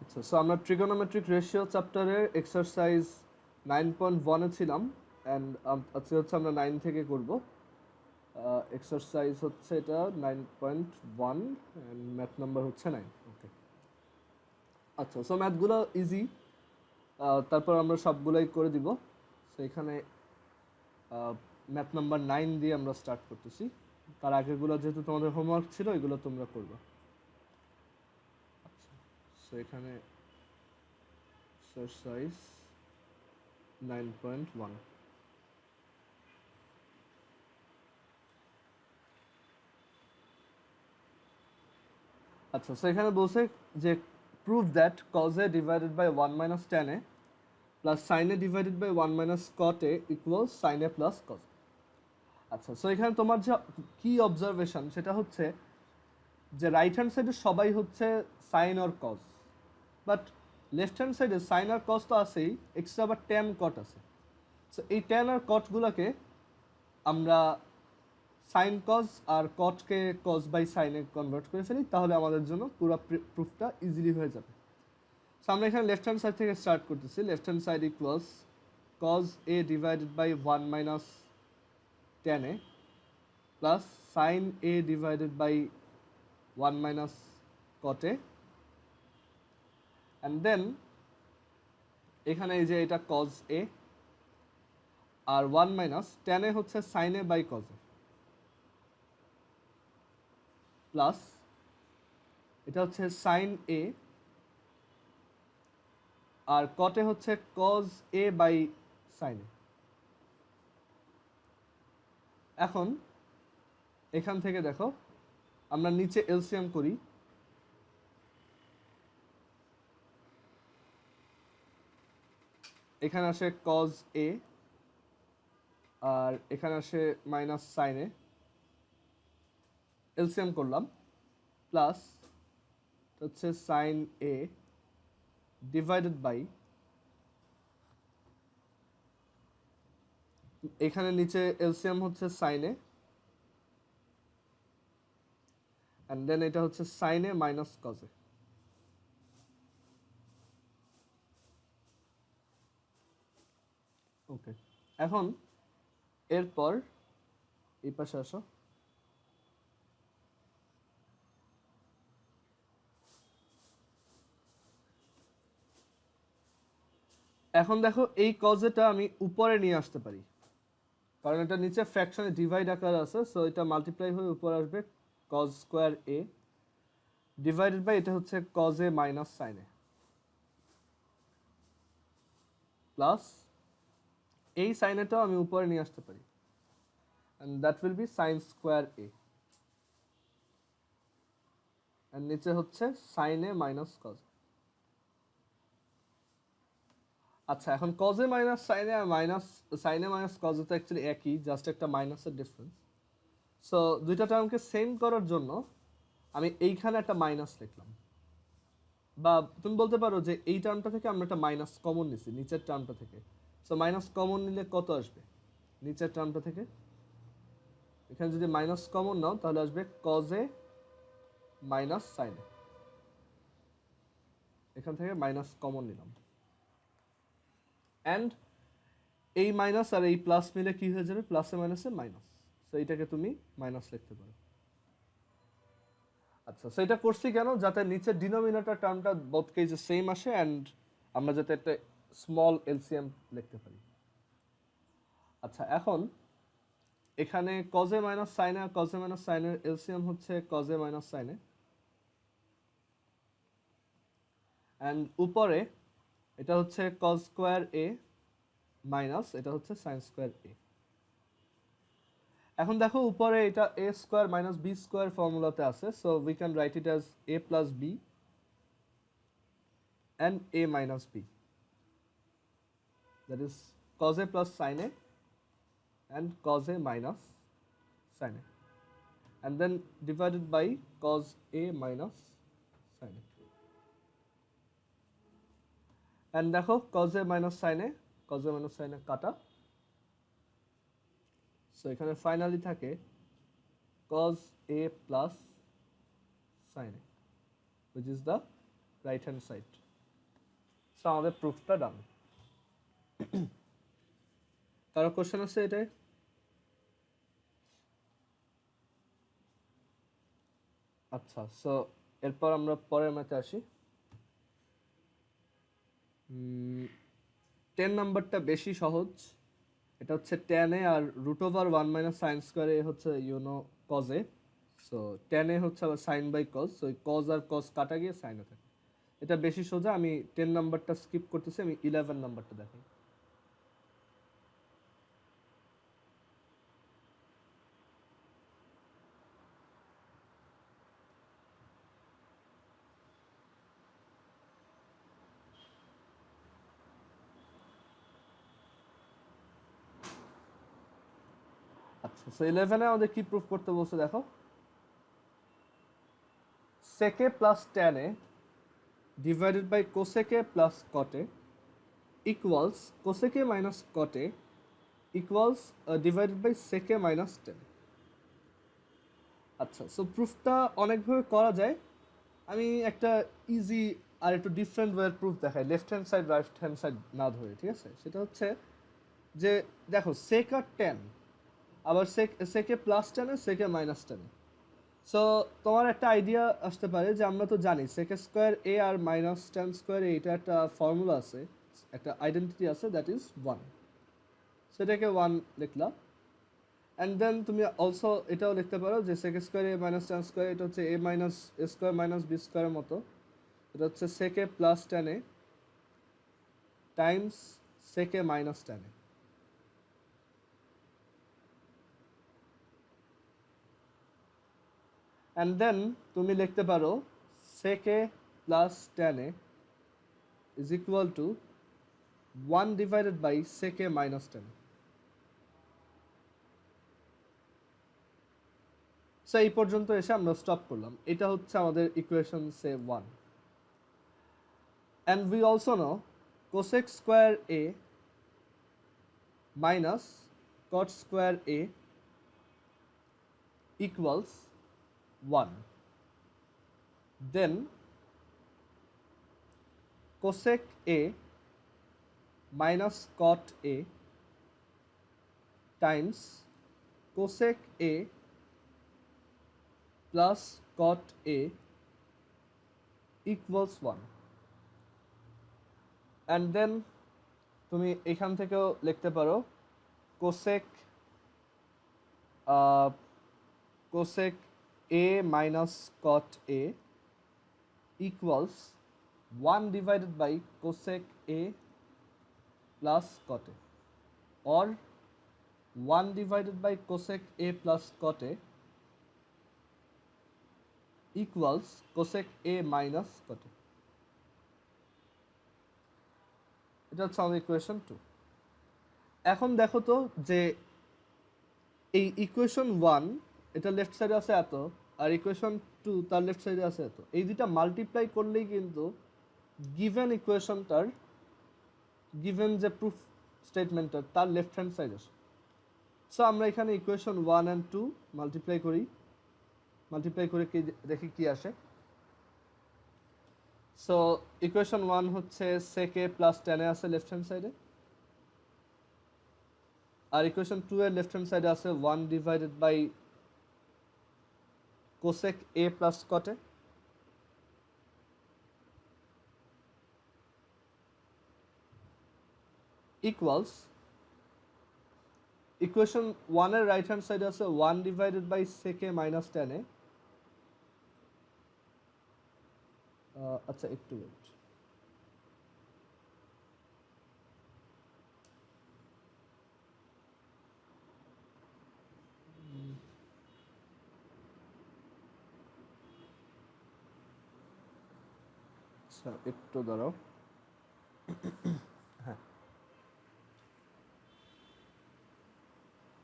আচ্ছা, সো আমরা trigonometric ratio চ্যাপ্টারের এক্সারসাইজ 9.1 এ ছিলাম অ্যান্ড আজকে হচ্ছে আমরা 9 থেকে করব। এক্সারসাইজ হচ্ছে এটা 9.1 অ্যান্ড ম্যাথ নাম্বার হচ্ছে 9। ওকে, আচ্ছা, সো ম্যাথগুলো ইজি, তারপর আমরা সবগুলোই করে দিব। সো এখানে ম্যাথ নাম্বার 9 দিয়ে আমরা স্টার্ট করতেছি। তার আগেরগুলো যেহেতু তোমাদের হোমওয়ার্ক ছিল এগুলো তোমরা করবে। আচ্ছা, সো এখানে এক্সারসাইজ 9.1। আচ্ছা, সো এখানে বলছে যে prove that cos A divided by 1 minus tan A plus sine A divided by 1 minus cot a equal sine A plus cos. আচ্ছা, সো এখানে তোমার যে কি অবজারভেশন সেটা হচ্ছে যে রাইট হ্যান্ড সাইডে সবাই হচ্ছে sine or cos, but left hand সাইডে সাইন আর কজ তো আছেই, এক্সট্রা আবার ট্যান কট আছে। সো এই ট্যান আর কটগুলোকে আমরা সাইন কজ আর কটকে কজ বাই সাইনে কনভার্ট করে ফেলি, তাহলে আমাদের জন্য পুরো প্রুফটা ইজিলি হয়ে যাবে। সো আমরা এখানে লেফট হ্যান্ড সাইড থেকে স্টার্ট করতেছি। Left hand side equals cos A divided by 1 minus tan A plus sine A divided by 1 minus cot A, and then এখানে এই যে এটা কজ এ আর 1 মাইনাস ট্যান এ হচ্ছে sine A by cos A plus এটা হচ্ছে sine A আর কটে হচ্ছে cos A by sign A. এখন এখান থেকে দেখো আমরা নিচে এলসিএম করি। এখানে আসে কজ এ আর এখানে আসে মাইনাস সাইন এ, এলসিএম করলাম প্লাস হচ্ছে সাইন এ ডিভাইডেড বাই এখানে নিচে এলসিএম হচ্ছে সাইন এ অ্যান্ড দেন এটা হচ্ছে sine A minus cos A. Okay, এখন এরপর এই পাশে আসো। এখন দেখো এই কজেটা আমি উপরে নিয়ে আসতে পারি, কারণ এটা নিচে ফ্র্যাকশনে ডিভাইড আকার আছে। সো এটা মাল্টিপ্লাই হয়ে উপরে আসবে cos square a divided by এটা হচ্ছে cos a minus sine A plus এই সাইন এটাও আমি উপরে নিয়ে আসতে পারি, and that will be sine square A, and নিচে হচ্ছে সাইন এ মাইনাস কজ। আচ্ছা, এখন কজে মাইনাস সাইনে আর মাইনাস সাইনে মাইনাস কজে তো অ্যাকচুয়ালি একই, জাস্ট একটা মাইনাসের ডিফারেন্স। সো দুইটা টার্মকে সেম করার জন্য আমি এইখানে একটা মাইনাস লিখলাম, বা তুমি বলতে পারো যে এই টার্মটা থেকে আমরা একটা মাইনাস কমন নিছি নিচের টার্মটা থেকে। সো মাইনাস কমন নিলে কত আসবে নিচের টার্মটা থেকে? এখানে যদি মাইনাস কমন নাও তাহলে আসবে কজে মাইনাস সাইনে। এখান থেকে মাইনাস কমন নিলাম, অ্যান্ড এই মাইনাস আর এই প্লাস মিলে কি হয়ে যাবে? প্লাসে মাইনাসে মাইনাস। সো এইটাকে তুমি মাইনাস লিখতে পারো। আচ্ছা, সো এটা করছি কেন? যাতে নিচের ডিনোমিনেটর টার্মটা বোথ কেসে সেম আসে অ্যান্ড আমরা যাতে একটা স্মল এলসিএম লিখতে পারি। আচ্ছা, এখন এখানে কজে মাইনাস সাইনে আর কজে মাইনাস সাইনের এলসিএম হচ্ছে কজে মাইনাস সাইনে, অ্যান্ড উপরে এটা হচ্ছে কজ স্কোয়ার এ মাইনাস এটা হচ্ছে সাইন স্কোয়ার এ। এখন দেখো উপরে এটা a square minus b square ফর্মুলাতে আছে, so we can write it as a plus b and a minus b, that is cos A plus sine a and cos a minus sin a, and then divided by cos a minus sin a, and দেখো cos a minus sin a কাটা, so এখানে finally থাকে cos a plus sin a, which is the right hand side. So আমাদের প্রুফটা ডান। কারো question আছে এটাই? আচ্ছা, so এরপর আমরা পরের ম্যাথে আসি। 10 নাম্বারটা বেশি সহজ। এটা হচ্ছে tan a আর √1 - sin² হচ্ছে cos a। So tan a হচ্ছে আবার sin by cos, so cos আর cos কাটা গিয়ে sin এ থাকে। এটা বেশি সোজা, আমি 10 নাম্বারটা স্কিপ করতেছি, আমি 11 নাম্বারটা দেখাই। আচ্ছা, সো 11-এ আমাদের কি প্রুফ করতে বলছে দেখো। sec a plus tan a divided by cosec a plus cot a equals cosec a minus cot a equals divided by sec a minus tan a। আচ্ছা, সো প্রুফটা অনেকভাবে করা যায়। আমি একটা ইজি আর একটু ডিফারেন্ট ওয়ের প্রুফ দেখাই, left hand side right hand side না ধরে, ঠিক আছে? সেটা হচ্ছে যে দেখো sec আর tan, আবার sec a plus tan a sec a minus tan a। So তোমার একটা আইডিয়া আসতে পারে যে আমরা তো জানি sec স্কোয়ার a আর মাইনাস tan স্কোয়ার a, এটা একটা ফর্মুলা আছে, একটা আইডেন্টিটি আছে, দ্যাট ইজ 1। সেটাকে 1 লিখলাম। অ্যান্ড দেন তুমি অলসো এটাও লিখতে পারো যে sec square a minus tan square, এটা হচ্ছে a minus a square minus b স্কোয়ারের মতো। এটা হচ্ছে sec a plus tan a times sec a minus tan a। And then তুমি লিখতে পারো sec a plus tan a is equal to 1 divided by sec a minus tan a। So এই পর্যন্ত এসে আমরা স্টপ করলাম। এটা হচ্ছে আমাদের equation say 1। And we also know cosec square a minus cot square a equals 1। Then cosec a minus cot a times cosec a plus cot a equals 1। And then তুমি এখান থেকেও লিখতে পারো cosec cosec a minus cot a equals 1 divided by cosec a plus cot a, or 1 divided by cosec a plus cot a equals cosec a minus cot a। এটা হচ্ছে আমাদের equation 2। এখন দেখো তো যে এই ইকুয়েশন 1 এটা লেফট সাইডে আছে এত, আর ইকুয়েশন 2 তার লেফট সাইডে আছে এত, এই দুইটা মাল্টিপ্লাই করলেই কিন্তু গিভেন ইকুয়েশনটার, গিভেন যে প্রুফ স্টেটমেন্টটা তার লেফট হ্যান্ড সাইড আসে। সো আমরা এখানে ইকুয়েশন 1 অ্যান্ড 2 মাল্টিপ্লাই করি, মাল্টিপ্লাই করে কি দেখি কি আসে। সো ইকুয়েশন 1 হচ্ছে sec a plus tan a আছে লেফট হ্যান্ড সাইডে, আর ইকুয়েশন 2 এর লেফট হ্যান্ড সাইডে আছে 1 divided by cosec a plus cot a equals equation 1 এর রাইট হ্যান্ড সাইডে আছে 1 divided by sec a minus tan a। আচ্ছা একটু ওয়েট, আচ্ছা একটু দাঁড়াও। হ্যাঁ,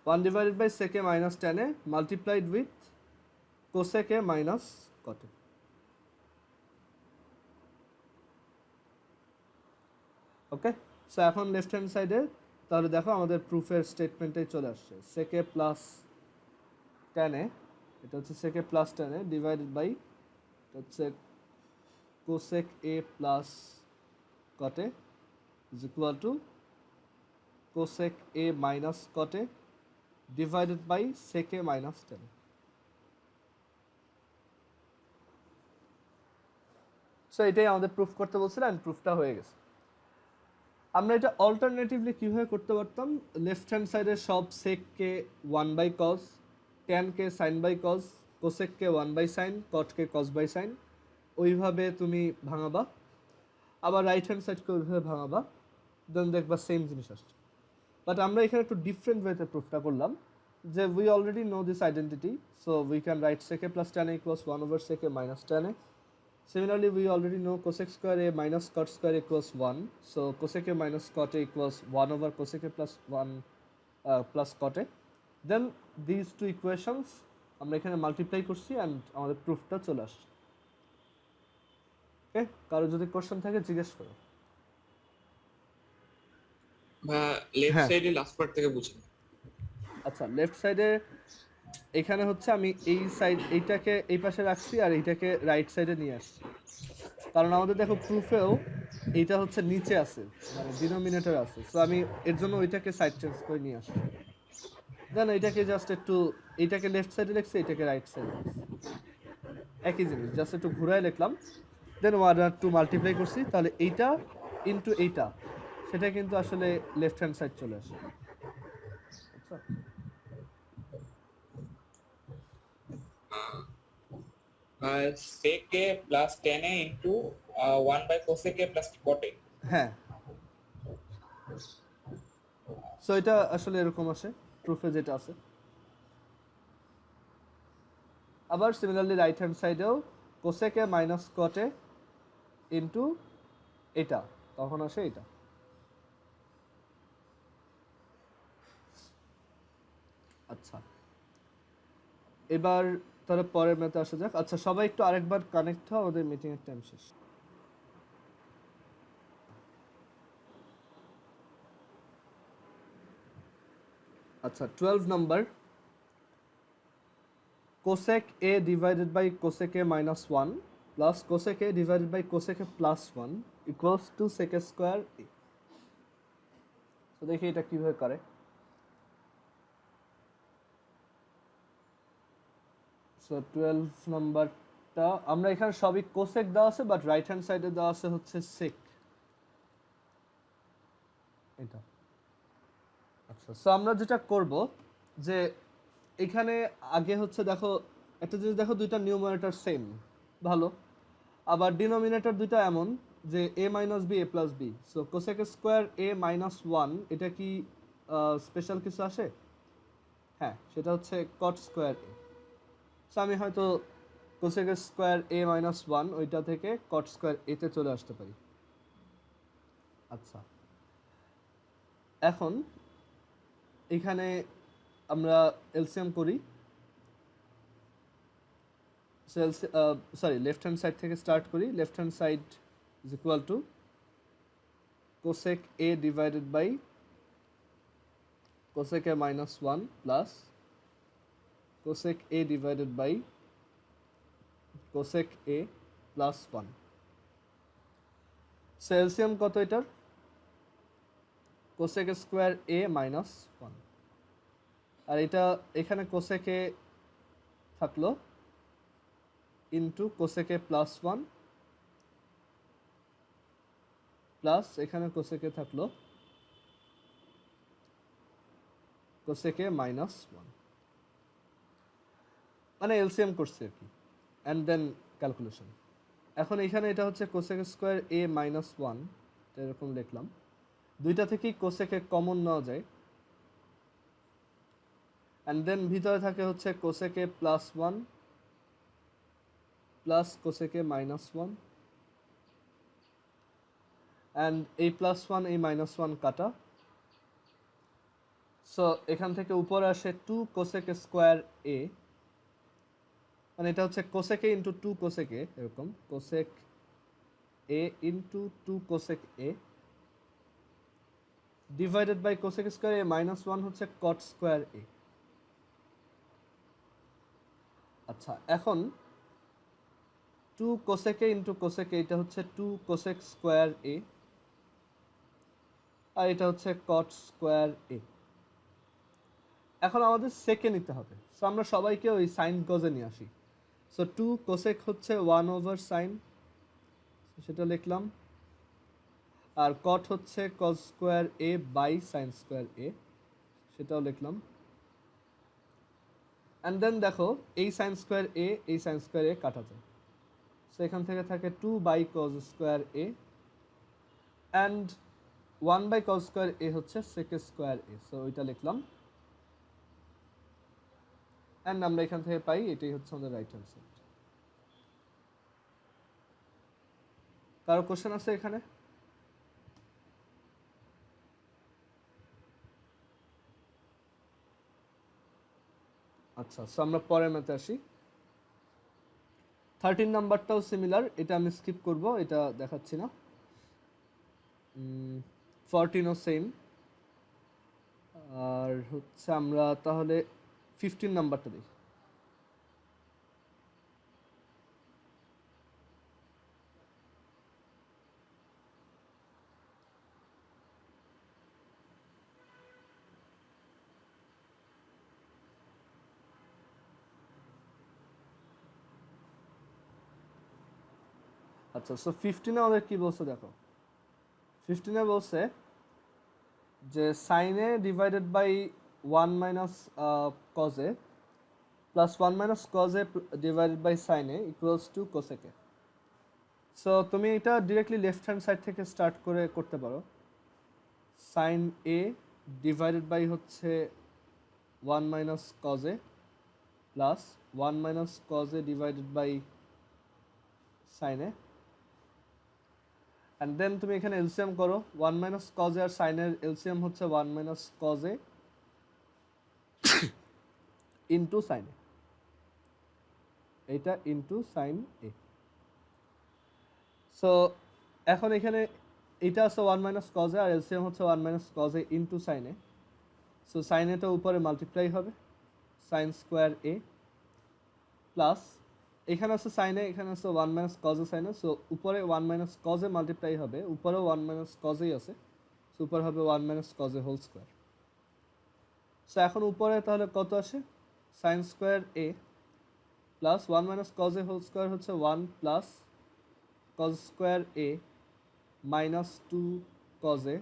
1 divided by sec a minus tan a multiplied with cosec a minus cot a। Okay, so এখন লেফট হ্যান্ড সাইডে তাহলে দেখো আমাদের প্রুফের স্টেটমেন্টে চলে আসছে sec a plus tan a, এটা হচ্ছে sec a plus tan a divided by হচ্ছে cosec a plus cot A is equal to cosec A minus cot A divided by sec A minus tan A. So এটাই আমাদের proof করতে বলছিল and প্রুফটা হয়ে গেছে। আমরা এটা অল্টারনেটিভলি কীভাবে করতে পারতাম, লেফট হ্যান্ড সাইডের সব সেককে 1/cos, ট্যানকে sin/cos, কোসেককে 1/sin, কটকে cos/sin, ওইভাবে তুমি ভাঙাবা। আবার রাইট হ্যান্ড সাইডকে ওইভাবে ভাঙাবা, দেন দেখবা সেম জিনিস আসছে। বাট আমরা এখানে একটু ডিফারেন্ট ওয়েতে প্রুফটা করলাম যে we already no this identity, so we can right sec a plus tan a equals 1/sec a minus tan a. Similarly, we already know cosec square a minus cot square equals 1. So cosec a minus cot a equals 1/cosec a plus 1 plus cot a. Then these two equations আমরা এখানে multiply করছি and আমাদের প্রুফটা চলে আসছে। ওকে, কারো যদি question থাকে জিজ্ঞেস করো। বা লেফট সাইডে লাস্ট পার্ট থেকে বুঝি। আচ্ছা, লেফট সাইডে এখানে হচ্ছে আমি এই সাইড এইটাকে এই পাশে রাখছি আর এইটাকে রাইট সাইডে নিয়ে আসছি, কারণ আমাদের দেখো প্রুফেও এইটা হচ্ছে নিচে আছে, মানে ডিনোমিনেটর আছে, সো আমি এর জন্য ওইটাকে সাইড চেঞ্জ করে নিয়ে আসি। দেন এইটাকে জাস্ট একটু, এইটাকে লেফট সাইডে লিখছি, এইটাকে রাইট সাইডে লিখছি, একই জিনিস, জাস্ট একটু ঘুরায় লিখলাম। দেন 1 আর 2 মাল্টিপ্লাই করছি, তাহলে এইটা ইন্টু এইটা, সেটা কিন্তু আসলে লেফট হ্যান্ড সাইড চলে আসে। আচ্ছা, sec a plus tan a into 1/cosec a plus cot a. হ্যাঁ, সো এটা আসলে এরকম আসে প্রুফে যেটা আছে। আবার সিমিলারলি রাইট হ্যান্ড সাইডেও cosec a minus cot A into এটা, তখন আসে এটা। আচ্ছা, এবার তাহলে পরের ম্যাথে আসা যাক। আচ্ছা, সবাই একটু আরেকবার কানেক্ট হও, আমাদের মিটিং এর টাইম শেষ। আচ্ছা, 12 number, cosec a divided by cosec a minus 1 plus cosec a divided by cosec a plus 1 equals to sec a square a. তো দেখি এটা কিভাবে করে। সো 12 নাম্বারটা আমরা এখানে সবই কোসেক দেওয়া আছে, বাট রাইট হ্যান্ড সাইডে দেওয়া আছে হচ্ছে সেক, এটা। আচ্ছা, সো আমরা যেটা করব যে এখানে আগে হচ্ছে দেখো একটা জিনিস দেখো, দুইটা নিউমারেটর সেম, ভালো। আবার ডিনোমিনেটর দুইটা এমন যে a minus b a plus b, so cosec square a minus 1, এটা কি স্পেশাল কিছু আসে? হ্যাঁ, সেটা হচ্ছে কট স্কোয়ার এ। সো আমি হয়তো কোসেক স্কোয়ার a মাইনাস 1 ওইটা থেকে কট স্কোয়ার এতে চলে আসতে পারি। আচ্ছা, এখন এখানে আমরা এলসিএম করি। সরি, লেফট হ্যান্ড সাইড থেকে স্টার্ট করি। Left hand side is equal to cosec A divided by cosec a minus 1 plus cosec A divided by cosec a plus 1। So LCM কত এটার? কোসেক স্কোয়ার এ minus 1, আর এটা এখানে cosec a থাকলো into cosec a plus 1 plus এখানে cosec a থাকলো cosec a minus 1, মানে LCM করছি আর কি, অ্যান্ড দেন ক্যালকুলেশন। এখন এখানে এটা হচ্ছে কোসেক স্কোয়ার এ মাইনাস 1, এরকম লিখলাম। দুইটা থেকেই কোসেক এ কমন নেওয়া যায়, অ্যান্ড দেন ভিতরে থাকে হচ্ছে cosec a plus 1 plus cosec a minus 1, and এই প্লাস 1 এই মাইনাস 1 কাটা। সো এখান থেকে উপরে আসে 2 কোসেক স্কোয়ার এ, মানে এটা হচ্ছে cosec A into 2 cosec A, এরকম cosec A into 2 cosec A divided by cosec square A minus 1 হচ্ছে কট স্কোয়ার এ। আচ্ছা, এখন 2 কোসেক এ ইন্টু কোসেক এ, এটা হচ্ছে 2 কোসেক স্কোয়ার এ আর এটা হচ্ছে cot স্কোয়ার এ। এখন আমাদের সেকে নিতে হবে, সো আমরা সবাইকে ওই সাইন কজে নিয়ে আসি। সো 2 কোসেক হচ্ছে 1/sin, সেটা লিখলাম। আর কট হচ্ছে cos square A by sine square A, সেটাও লিখলাম। অ্যান্ড দেন দেখো এই সাইন স্কোয়ার এ এই সাইন স্কোয়ার এ কাটা যায়, সো এখান থেকে থাকে 2/cos square A, and 1/cos square A হচ্ছে sec স্কোয়ার এ, সো ওইটা লিখলাম। অ্যান্ড আমরা এখান থেকে পাই এটাই হচ্ছে আমাদের রাইট হ্যান্ড সাইড। কারো কোশ্চেন আছে এখানে? আচ্ছা, সো আমরা পরের ম্যাথে আসি। 13 নাম্বারটাও সিমিলার, এটা আমি স্কিপ করব, এটা দেখাচ্ছি না। 14ও সেম। আর হচ্ছে আমরা তাহলে 15 নাম্বারটা দেখি। আচ্ছা, সো 15 আমাদের কি বলছে দেখো। 15 বলছে যে সাইনে ডিভাইডেড বাই 1 মাইনাস কজে প্লাস 1 মাইনাস কজে ডিভাইডেড বাই সাইনে ইকুয়ালস টু কোসেকে। সো তুমি এটা ডিরেক্টলি লেফট হ্যান্ড সাইড থেকে স্টার্ট করে করতে পারো। সাইন এ ডিভাইডেড বাই হচ্ছে 1 মাইনাস কজে প্লাস 1 মাইনাস কজে ডিভাইডেড বাই সাইনে, অ্যান্ড দেন তুমি এখানে এলসিএম করো। 1 মাইনাস কজে আর সাইনের এলসিএম হচ্ছে 1 মাইনাস কজে ইন্টু সাইনে, এইটা ইন্টু সাইন এ। সো এখন এখানে এটা আছে 1 মাইনাস কজে আর এলসিএম হচ্ছে 1 মাইনাস কজে ইন্টু সাইনে, সো সাইন এটা উপরে মাল্টিপ্লাই হবে সাইন স্কোয়ার এ প্লাস এখানে আছে সাইনে, এখানে আছে 1 মাইনাস কজে সাইনে, সো উপরে 1 মাইনাস কজে মাল্টিপ্লাই হবে, উপরেও 1 মাইনাস কজেই আছে, সো উপরে হবে 1 মাইনাস কজে হোল স্কোয়ার। সো এখন উপরে তাহলে কত আসে, sine square a plus 1 minus কজে whole square হচ্ছে 1 plus cos square A minus 2 cos a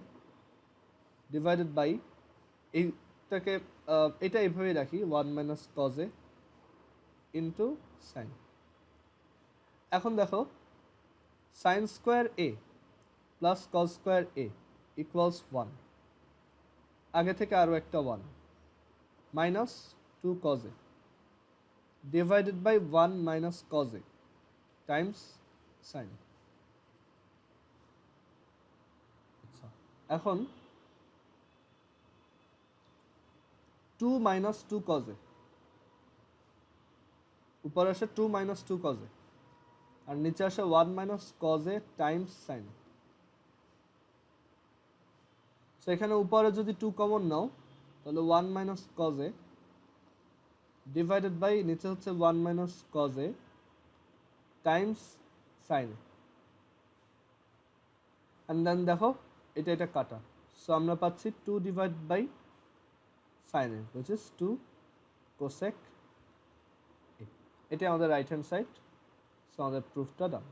divided by এইটাকে এটা এইভাবেই রাখি 1 মাইনাস কজে ইন্টু সাইন। এখন দেখো sine square a plus cos square A equals 1, আগে থেকে আরও একটা 1 minus 2 cos a divided by 1 minus cos a times sine. আচ্ছা, এখন 2 মাইনাস 2 কজে, উপরে আসে 2 মাইনাস 2 কজে আর নিচে আসে 1 minus cos a times sign. So এখানে উপরে যদি 2 কমন নাও তাহলে 1 মাইনাস কজে ডিভাইডেড বাই নিচে হচ্ছে 1 minus cos a times sine. And then দেখো এটা এটা কাটা, সো আমরা পাচ্ছি 2 divide by sign a which is 2 cosec এ। এটা আমাদের রাইট হ্যান্ড সাইড, সো আমাদের প্রুফটা ডান।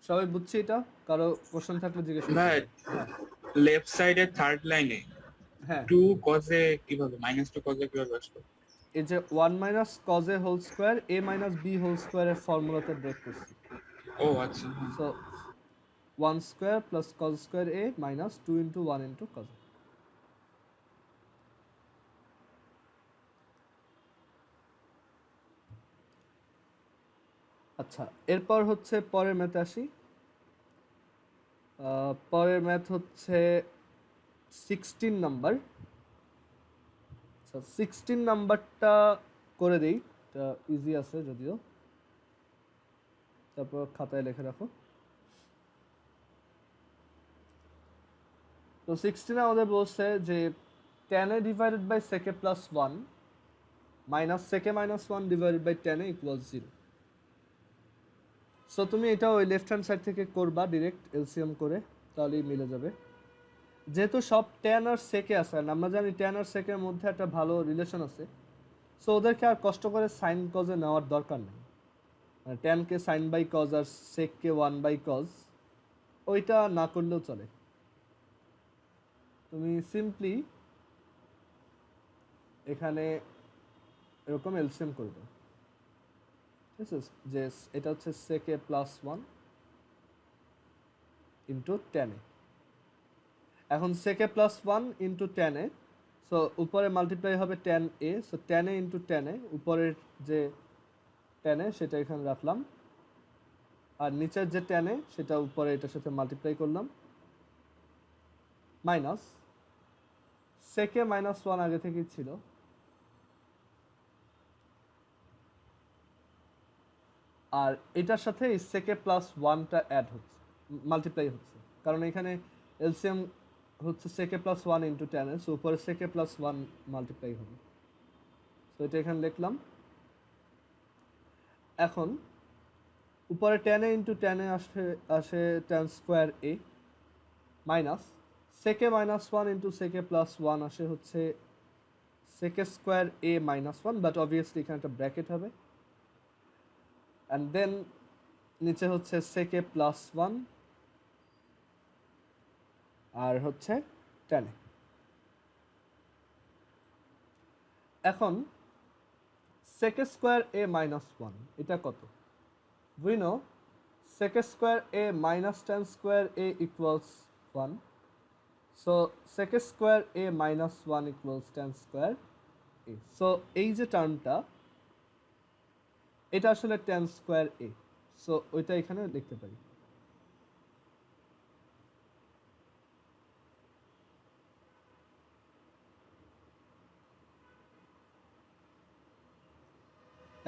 সবাই বুঝছি এটা? কারো কোশ্চেন থাকলে জিজ্ঞেস করতে ভাই, হ্যাঁ লেফট সাইডের থার্ড লাইনে হ্যাঁ 2 কজে কিভাবে -2 কজে কিভাবে আসলো? এই যে 1 মাইনাস কজে হোল স্কোয়ার এ মাইনাস বি হোল স্কোয়ারের ফর্মুলাতে ব্রেক করছি। ও আচ্ছা, so 1 square plus cos square এ মাইনাস 2 ইন্টু 1 ইন্টু কজ। আচ্ছা, এরপর হচ্ছে পরের ম্যাথে আসি। পরের ম্যাথ হচ্ছে 16 নাম্বার। আচ্ছা, 16 নাম্বারটা করে দেই, এটা ইজি আছে যদিও, তারপর খাতায় লিখে রাখো। তো 16 আমাদের বলছে যে tan a divided by sec a plus 1 minus sec a minus 1 divided by tan a equals 0। So তুমি এটা ওই লেফট হ্যান্ড সাইড থেকে করবা ডিরেক্ট এলসিএম করে, তাহলেই মিলে যাবে। যেহেতু সব ট্যান আর সেকে আছে, আর আমরা জানি ট্যান আর সেকের মধ্যে একটা ভালো রিলেশন আছে, সো ওদেরকে আর কষ্ট করে সাইন কজে নেওয়ার দরকার নেই। মানে ট্যানকে সাইন বাই কজ আর সেককে ওয়ান বাই কজ, ওইটা না করলেও চলে। তুমি সিম্পলি এখানে এরকম এলসিএম করবে, ঠিক আছে, যে এটা হচ্ছে সেকে প্লাস ওয়ান ইন্টু টেনে। এখন সেকে প্লাস ওয়ান ইন্টু টেনে, সো উপরে মাল্টিপ্লাই হবে টেন এ, সো টেনে ইন্টু টেনে, উপরের যে টেনে সেটা এখানে রাখলাম, আর নিচের যে টেনে সেটা উপরে এটার সাথে মাল্টিপ্লাই করলাম, মাইনাস সেকে মাইনাস ওয়ান আগে থেকেই ছিল, আর এটার সাথে এই সেকে প্লাস ওয়ানটা অ্যাড হচ্ছে, মাল্টিপ্লাই হচ্ছে, কারণ এখানে এলসিএম হচ্ছে সেকে প্লাস ওয়ান ইন্টু টেনে, সো উপরে সেকে প্লাস ওয়ান মাল্টিপ্লাই হবে। সো এটা এখানে লিখলাম। এখন উপরে টেনে ইন্টু টেনে আসে টেন স্কোয়ার এ, মাইনাস সেকে মাইনাস ওয়ান ইন্টু সেকে প্লাস ওয়ান আসে হচ্ছে সেকে square A minus one, but obviously এখানে একটা ব্র্যাকেট হবে, অ্যান্ড দেন নিচে হচ্ছে সেকে প্লাস ওয়ান আর হচ্ছে টেনে। এখন সেকে স্কোয়ার এ মাইনাস ওয়ান এটা কত? We know sec square a minus tan square a equals 1. So sec square a minus 1 equals tan square a. So এই যে টার্মটা এটা আসলে tan square a. So ওইটা এখানে লিখতে পারি।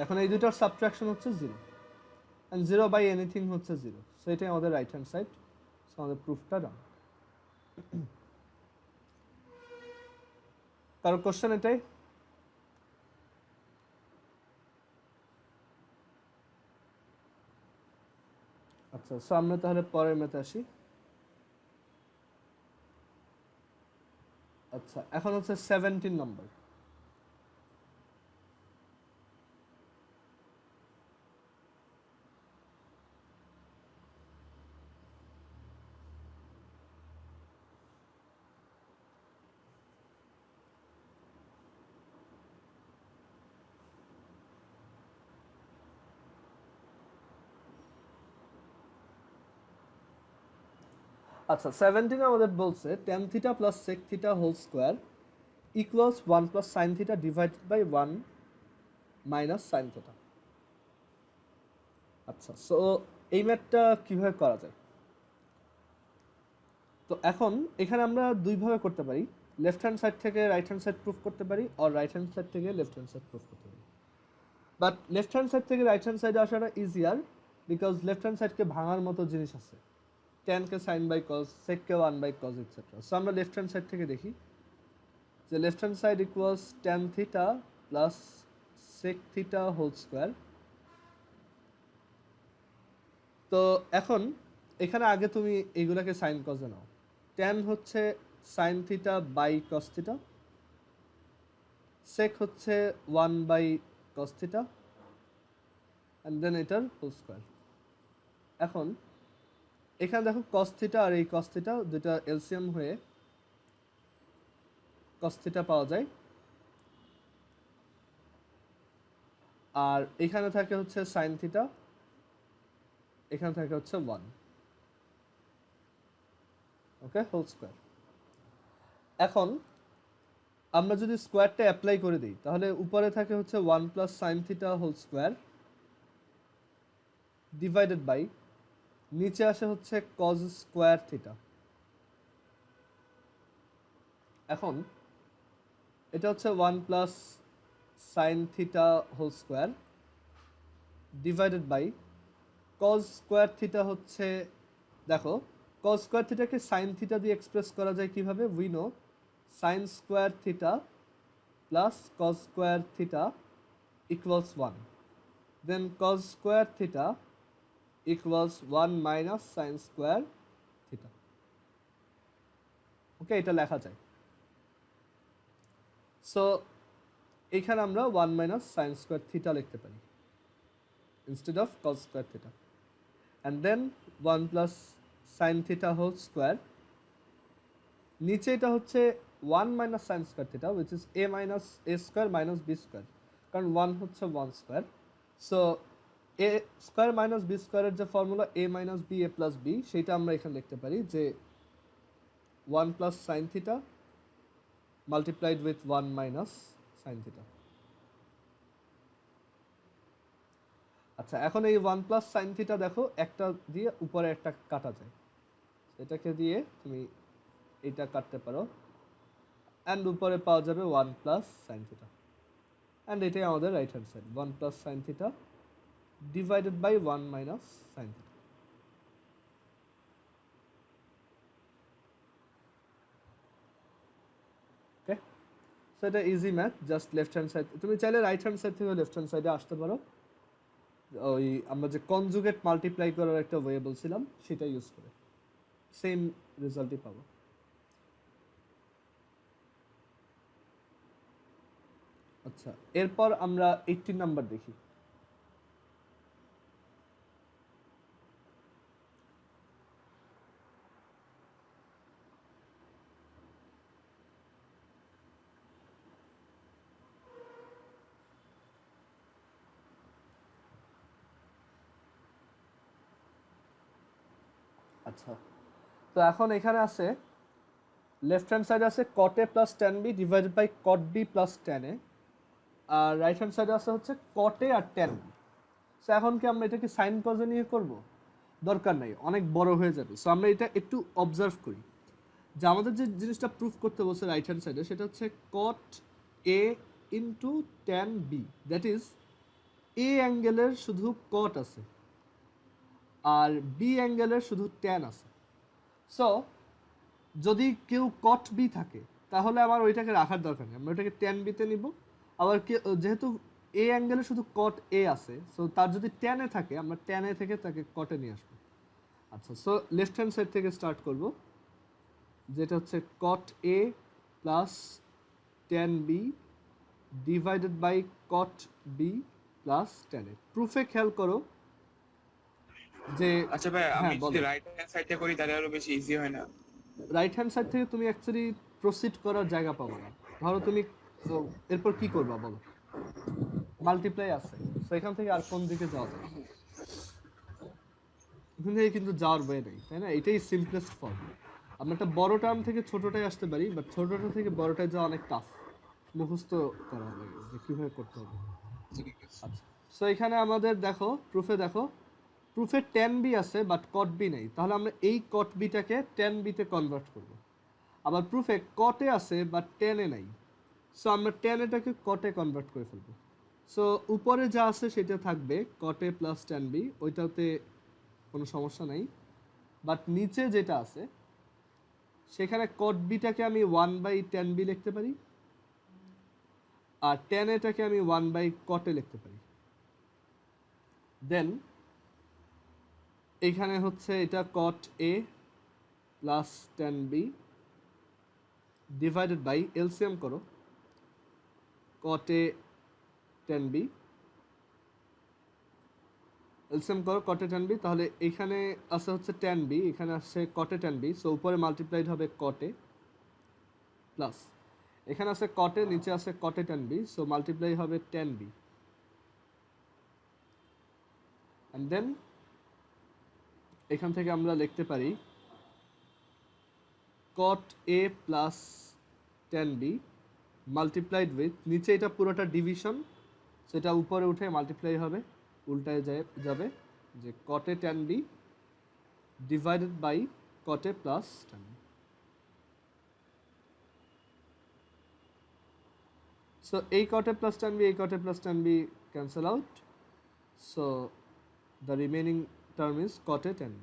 এখন এই দুটার সাবট্রাকশন হচ্ছে 0 and 0 by anything হচ্ছে 0, সো এটাই আমাদের রাইট হ্যান্ড সাইড, সো আমাদের প্রুফটা ডান। কারো কোশ্চেন এটাই? আচ্ছা, সো আমরা তাহলে পরের মেতে আসি। আচ্ছা, এখন হচ্ছে 17 নম্বর। আচ্ছা, 17 আমাদের বলছে tan theta plus sec theta whole square equals 1 plus sin theta divided by 1 minus sin theta. আচ্ছা, সো এই ম্যাথটা কিভাবে করা যায়? তো এখন এখানে আমরা দুইভাবে করতে পারি, লেফট হ্যান্ড সাইড থেকে রাইট হ্যান্ড সাইড প্রুফ করতে পারি, আর রাইট হ্যান্ড সাইড থেকে লেফট হ্যান্ড সাইড প্রুফ করতে পারি। বাট লেফট হ্যান্ড সাইড থেকে রাইট হ্যান্ড সাইডে আসাটা ইজিয়ার, বিকজ লেফট হ্যান্ড সাইডকে ভাঙার মতো জিনিস আছে, টেনকে সাইন বাই কজ, সেককে one by cos etcetera. So আমরা লেফট হ্যান্ড সাইড থেকে দেখি যে left hand side equals tan theta plus sec theta whole square. তো এখন এখানে আগে তুমি এইগুলাকে সাইন কজে নাও। ট্যান হচ্ছে sine theta by cos theta, sec হচ্ছে one by cos theta, and then এটার হোল স্কোয়ার। এখন এখানে দেখো কস থিটা আর এই কস থিটা দুটা এলসিএম হয়ে কস থিটা পাওয়া যায়, আর এখানে থাকে হচ্ছে সাইন থিটা, এখানে থাকে হচ্ছে 1, ওকে, হোল স্কোয়ার। এখন আমরা যদি স্কোয়ারটা অ্যাপ্লাই করে দিই তাহলে উপরে থাকে হচ্ছে 1 plus sine theta whole square divided by নিচে আসে হচ্ছে কজ স্কোয়ার থিটা। এখন এটা হচ্ছে 1 plus sine theta whole square divided by cos square theta হচ্ছে, দেখো কজ স্কোয়ার থিটাকে সাইন থিটা দিয়ে এক্সপ্রেস করা যায় কিভাবে? We know sine square theta plus cos square theta equals 1, then cos square theta equals 1 minus sine square theta. Okay, এটা লেখা যায়। সো এখানে আমরা 1 মাইনাস সাইন স্কোয়ার থিটা লিখতে পারি instead of cos square theta, and then 1 plus sin theta whole square, নিচে এটা হচ্ছে 1 minus sin square theta which is a minus a square minus b square, কারণ 1 হচ্ছে 1 square. So a square minus b স্কয়ারের যে formula a minus b a plus b, সেটা আমরা এখানে লিখতে পারি যে 1 plus sin theta multiplied with 1 minus sin theta। আচ্ছা, এখন এই 1 প্লাস সাইন থিটা দেখো একটা দিয়ে উপরে একটা কাটা যায়, এটাকে দিয়ে তুমি এটা কাটতে পারো অ্যান্ড উপরে পাওয়া যাবে 1 প্লাস সাইন থিটা, অ্যান্ড এটাই আমাদের right hand side 1 plus sine theta divided by 1 minus sine theta. Okay, so এটা easy math, just left hand side, তুমি চাইলে রাইট হ্যান্ড সাইড থেকে লেফট হ্যান্ড সাইডে আসতে পারো, ওই আমরা যে কনজুগেট মাল্টিপ্লাই করার একটা ওয়ে বলছিলাম সেটা ইউজ করে সেম রেজাল্টই পাবো। আচ্ছা, এরপর আমরা 18 নাম্বার দেখি। আচ্ছা, তো এখন এখানে আছে লেফট হ্যান্ড সাইডে আছে cot a plus tan b divided by cot b plus tan a, আর রাইট হ্যান্ড সাইডে আছে হচ্ছে cot a আর tan b। সো এখন কি আমরা এটাকে সাইন কজে নিয়ে করব? দরকার নাই, অনেক বড় হয়ে যাবে। সো আমরা এটা একটু অবজার্ভ করি যে আমাদের যে জিনিসটা প্রুফ করতে বলছে রাইট হ্যান্ড সাইডে সেটা হচ্ছে cot a into tan b, that is a অ্যাঙ্গেলের শুধু cot আছে আর b অ্যাঙ্গেলের শুধু tan আছে। সো যদি কেউ cot b থাকে তাহলে আমার ওইটাকে রাখার দরকার নেই, আমরা ওইটাকে tan b তে নিব। আবার যেহেতু a অ্যাঙ্গেলে শুধু cot a আছে, সো তার যদি tan a থাকে আমরা tan a থেকে তাকে cot a নিয়ে আসবো। আচ্ছা, সো লেফট হ্যান্ড সাইড থেকে স্টার্ট করব, যেটা হচ্ছে cot a plus tan b divided by cot b plus tan a। প্রুফে খেয়াল করো যে, আচ্ছা ভাই, আমি হ্যাঁ যদি বলো, রাইট হ্যান্ড সাইডে করি তাহলে আরো বেশি ইজি হয় না? রাইট হ্যান্ড সাইড থেকে তুমি অ্যাকচুয়ালি প্রসিড করার জায়গা পাবো না। ধরো তুমি এরপর কি করবা বলো, মাল্টিপ্লাই আছে, তো এখান থেকে আর কোন দিকে যাওয়া যায়? এখান থেকে কিন্তু যাওয়ার ওয়ে নেই, তাই না? এটাই সিম্পলেস্ট ফর্ম। আমরা একটা বড় টার্ম থেকে ছোটটাই আসতে পারি, বাট ছোটটা থেকে বড়টায় যাওয়া অনেক টাফ, মুখস্থ করা লাগে যে কীভাবে করতে হবে। আচ্ছা, সো এখানে আমাদের দেখো প্রুফে দেখো, প্রুফে tan b আছে বাট cot b নেই, তাহলে আমরা এই cot bটাকে tan b তে কনভার্ট করব। আবার প্রুফে cot a আছে বাট tan a নাই, সো আমরা tan এটাকে cot a কনভার্ট করে ফেলবো। সো উপরে যা আছে সেটা থাকবে cot a plus tan b, ওইটাতে কোনো সমস্যা নাই। বাট নিচে যেটা আছে সেখানে cot bটাকে আমি 1 বাই tan b লিখতে পারি, আর tan এটাকে আমি 1 বাই cot a লিখতে পারি। দেন এখানে হচ্ছে এটা cot a plus tan b divided by, LCM করো, cot a tan b, LCM করো cot a tan b, তাহলে এখানে আছে হচ্ছে tan b, এখানে আসছে cot a tan b, so উপরে মাল্টিপ্লাইড হবে cot a প্লাস এখানে আছে cot a, নিচে আছে cot a tan b, so multiply হবে tan b, অ্যান্ড দেন এখান থেকে আমরা লিখতে পারি cot a plus tan b multiplied with, নিচে এটা পুরোটা ডিভিশন, সেটা উপরে উঠে মাল্টিপ্লাই হবে, উল্টায় যাবে যে cot a tan b divided by cot a plus tan b। So এই cot a plus tan b, এই cot a plus tan b cancel out, so the remaining term is cot a tan b,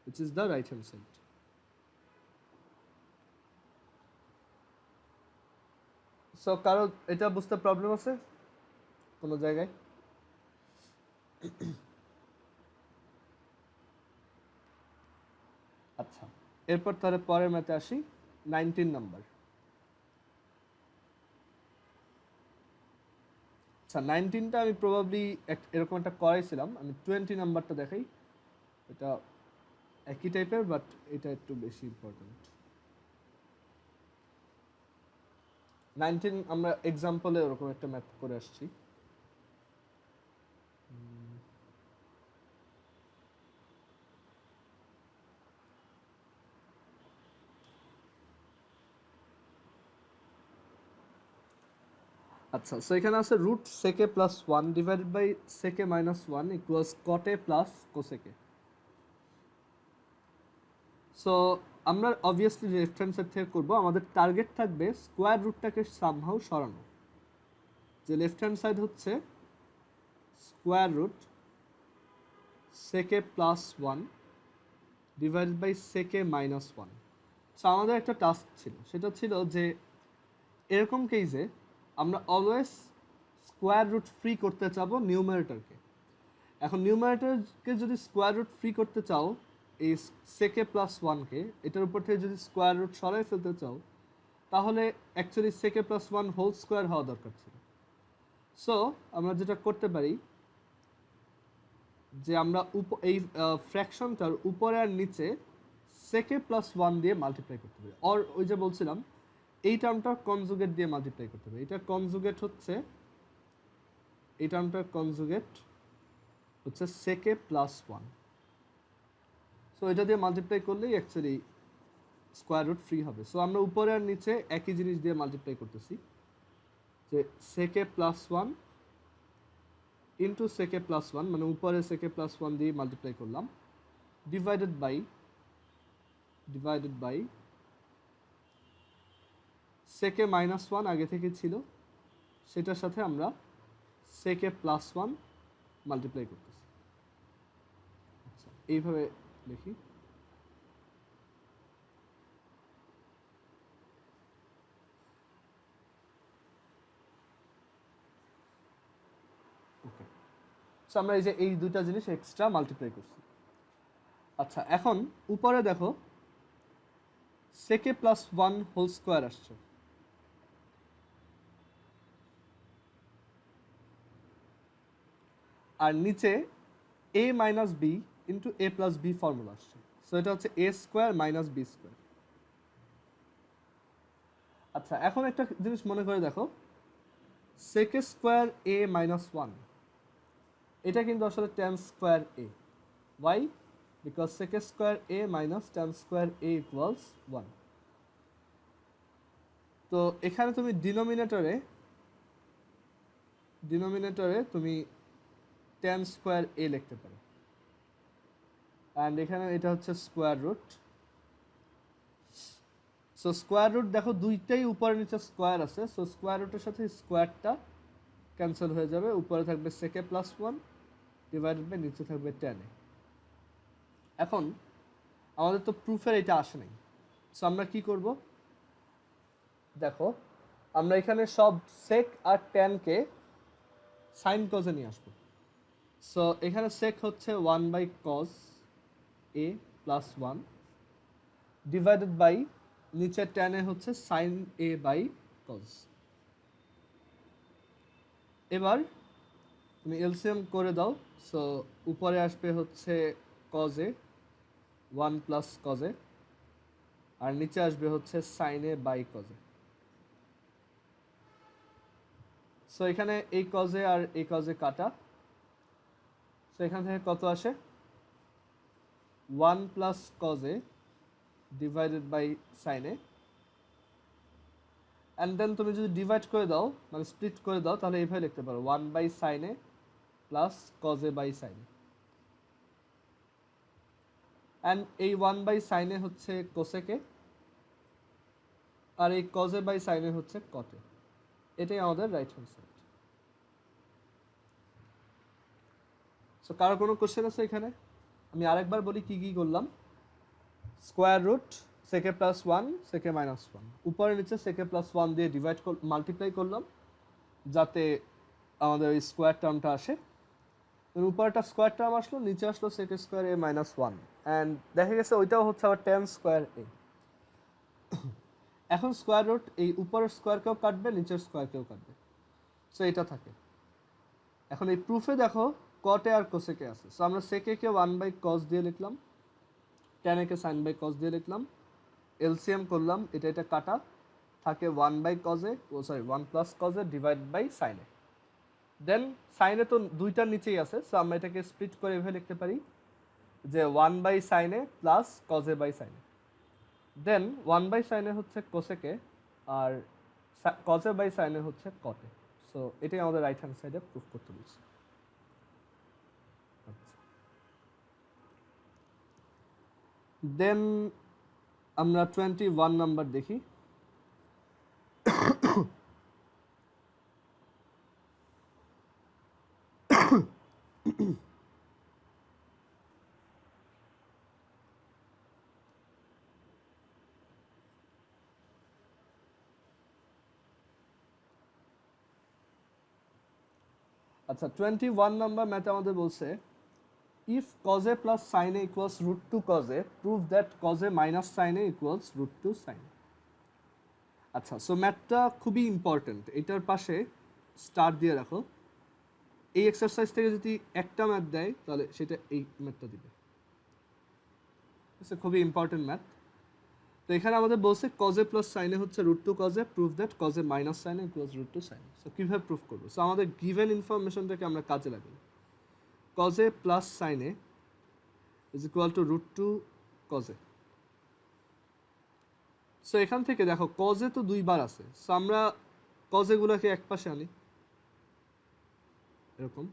which is the right hand side. So কারো এটা বুঝতে problem আছে কোনো জায়গায়? এরপর তাহলে পরের ম্যাথে আসি 19 নাম্বার। আচ্ছা 19টা আমি প্রবাবলি এরকম একটা করাইছিলাম, আমি 20 নাম্বারটা দেখাই। এটা একই টাইপের বাট এটা একটু বেশি ইম্পর্টেন্ট। 19 আমরা এক্সাম্পলে ওরকম একটা ম্যাথ করে আসছি। আচ্ছা সো এখানে আছে রুট সেকে প্লাস ওয়ান ডিভাইডেড বাই সেকে মাইনাস ওয়ান ইকুয়ালস কটে প্লাস কোসেকে। সো আমরা অবভিয়াসলি লেফট হ্যান্ড সাইড থেকে করবো, আমাদের টার্গেট থাকবে স্কোয়ার রুটটাকে সামহাউ সরানো। যে লেফট হ্যান্ড সাইড হচ্ছে স্কোয়ার রুট সেকে প্লাস ওয়ান ডিভাইডেড বাই সেকে মাইনাস ওয়ান। সো আমাদের একটা টাস্ক ছিল, সেটা ছিল যে এরকম কেসে আমরা অলওয়েজ স্কোয়ার রুট ফ্রি করতে চাবো নিউমারেটরকে। এখন নিউমারেটরকে যদি স্কোয়ার রুট ফ্রি করতে চাও এই সেকে প্লাস ওয়ানকে, এটার উপর থেকে যদি স্কোয়ার রুট সরাই ফেলতে চাও তাহলে অ্যাকচুয়ালি সেকে প্লাস ওয়ান হোল স্কোয়ার হওয়া দরকার ছিল। সো আমরা যেটা করতে পারি যে আমরা এই ফ্র্যাকশনটার উপরে আর নিচে সেকে প্লাস ওয়ান দিয়ে মাল্টিপ্লাই করতে পারি। আর ওই যে বলছিলাম এই টার্মটা কনজুগেট দিয়ে মাল্টিপ্লাই করতে পারি। এটা কনজুগেট হচ্ছে, এই টার্মটার কনজুগেট হচ্ছে সেকে প্লাস ওয়ান। সো এটা দিয়ে মাল্টিপ্লাই করলেই অ্যাকচুয়ালি স্কোয়ার রুট ফ্রি হবে। সো আমরা উপরে আর নিচে একই জিনিস দিয়ে মাল্টিপ্লাই করতেছি, যে সেকে প্লাস ওয়ান ইন্টু সেকে প্লাস ওয়ান, মানে উপরে সেকে প্লাস ওয়ান দিয়ে মাল্টিপ্লাই করলাম, ডিভাইডেড বাই সেকে মাইনাস ওয়ান আগে থেকে ছিল সেটার সাথে আমরা সেকে প্লাস ওয়ান মাল্টিপ্লাই করতেছি। আচ্ছা এইভাবে লিখি। ওকে, সো আমরা এই যে এই দুইটা জিনিস এক্সট্রা মাল্টিপ্লাই করছি। আচ্ছা এখন উপরে দেখো সেকে প্লাস ওয়ান হোল স্কোয়ার আসছে, আর নিচে এ মাইনাস বি ইন্টু এ প্লাস বি ফর্মুলা আসছে। সো এটা হচ্ছে a square minus b square. আচ্ছা এখন একটা জিনিস মনে করে দেখো, সেকে স্কোয়ার এ মাইনাস ওয়ান এটা কিন্তু আসলে tan square A. Why? Because sec square A minus tan square A equals one. তো এখানে তুমি ডিনোমিনেটরে তুমি টেন স্কোয়ার এ লিখতে পারো, অ্যান্ড এখানে এটা হচ্ছে square root. So square root দেখো দুইটাই উপরে নিচে স্কোয়ার আছে, সো স্কোয়ার রুটের সাথে স্কোয়ারটা ক্যান্সেল হয়ে যাবে, উপরে থাকবে সেকে প্লাস ওয়ান ডিভাইডেড বাই নিচে থাকবে টেন এ। এখন আমাদের তো প্রুফের এটা আসে নাই, সো আমরা কি করব দেখো, আমরা এখানে সব সেক আর টেনকে সাইন কজে নিয়ে আসবো। সো এখানে সেক হচ্ছে one by cos A plus one divided by নিচে টেনে হচ্ছে সাইন এ বাই কজ। এবার তুমি এলসিএম করে দাও, সো উপরে আসবে হচ্ছে cos A one plus cos A, আর নিচে আসবে হচ্ছে sine A by cos A. So এখানে এই কজে আর এই কজে কাটা, সো এখান থেকে কত আসে one plus cos A divided by sign A, and then তুমি যদি ডিভাইড করে দাও মানে স্প্লিট করে দাও তাহলে এইভাবে লিখতে পারো one by sign A plus কজে by sign A, and এই ওয়ান বাই সাইন এ হচ্ছে কোসেকে আর এই কজে বাই সাইন এ হচ্ছে কটে। এটাই আমাদের রাইট হ্যান্ড সাইড। সো কারো কোনো কোশ্চেন আছে এখানে? আমি আরেকবার বলি কি কি করলাম। স্কোয়ার রুট সেকে প্লাস ওয়ান সেকে মাইনাস ওয়ান, উপরে নিচে সেকে প্লাস ওয়ান দিয়ে মাল্টিপ্লাই করলাম যাতে আমাদের ওই স্কোয়ার টার্মটা আসে, উপরটা স্কোয়ার টার্ম আসলো, নিচে আসলো sec square A minus one, and দেখা গেছে ওইটাও হচ্ছে আবার টেন স্কোয়ার এ। এখন স্কোয়ার রুট এই উপরের স্কোয়ারকেও কাটবে, নিচের স্কোয়ারকেও কাটবে, সো এটা থাকে। এখন এই প্রুফে দেখো কটে আর কোসেকে আছে, সো আমরা সেকে কে ওয়ান বাই কস দিয়ে লিখলাম, টেন একে সাইন বাই কস দিয়ে লিখলাম, এলসিএম করলাম, এটা এটা কাটা থাকে ওয়ান বাই কজে, ও সরি ওয়ান প্লাস কজে ডিভাইড বাই সাইনে। দেন সাইনে তো দুইটার নিচেই আছে, সো আমরা এটাকে স্প্লিট করে এভাবে লিখতে পারি যে ওয়ান বাই সাইনে প্লাস কজে বাই সাইনে। দেন ওয়ান বাই সাইনে হচ্ছে কোসেকে, আর কজে বাই সাইনে হচ্ছে কটে। সো এটাই আমাদের রাইট হ্যান্ড সাইডে প্রুফ করতে দিচ্ছি। দেন আমরা 21 নাম্বার দেখি। আচ্ছা 21 নাম্বার ম্যাথে আমাদের বলছে if cos a plus sin a equals root 2 cos a, prove that cos a minus sin a equals root 2 sin a। আচ্ছা সো ম্যাথটা খুবই ইম্পর্টেন্ট, এটার পাশে স্টার দিয়ে রাখো। এই এক্সারসাইজ থেকে যদি একটা ম্যাথ দেয় তাহলে সেটা এই ম্যাথটা দিবে, খুবই ইম্পর্টেন্ট ম্যাথ। তো এখানে আমাদের বলছে cos a plus sin a হচ্ছে root 2 cos a, prove that cos a minus sin a equals root 2 sin a। So কীভাবে প্রুফ করবো? সো আমাদের গিভেন ইনফরমেশনটাকে আমরা কাজে লাগাই। cos a plus sin a is equal to root 2 cos a। So এখান থেকে দেখো cos a তো দুইবার আছে, সো আমরা cos a গুলোকে এক পাশে আনি এরকম,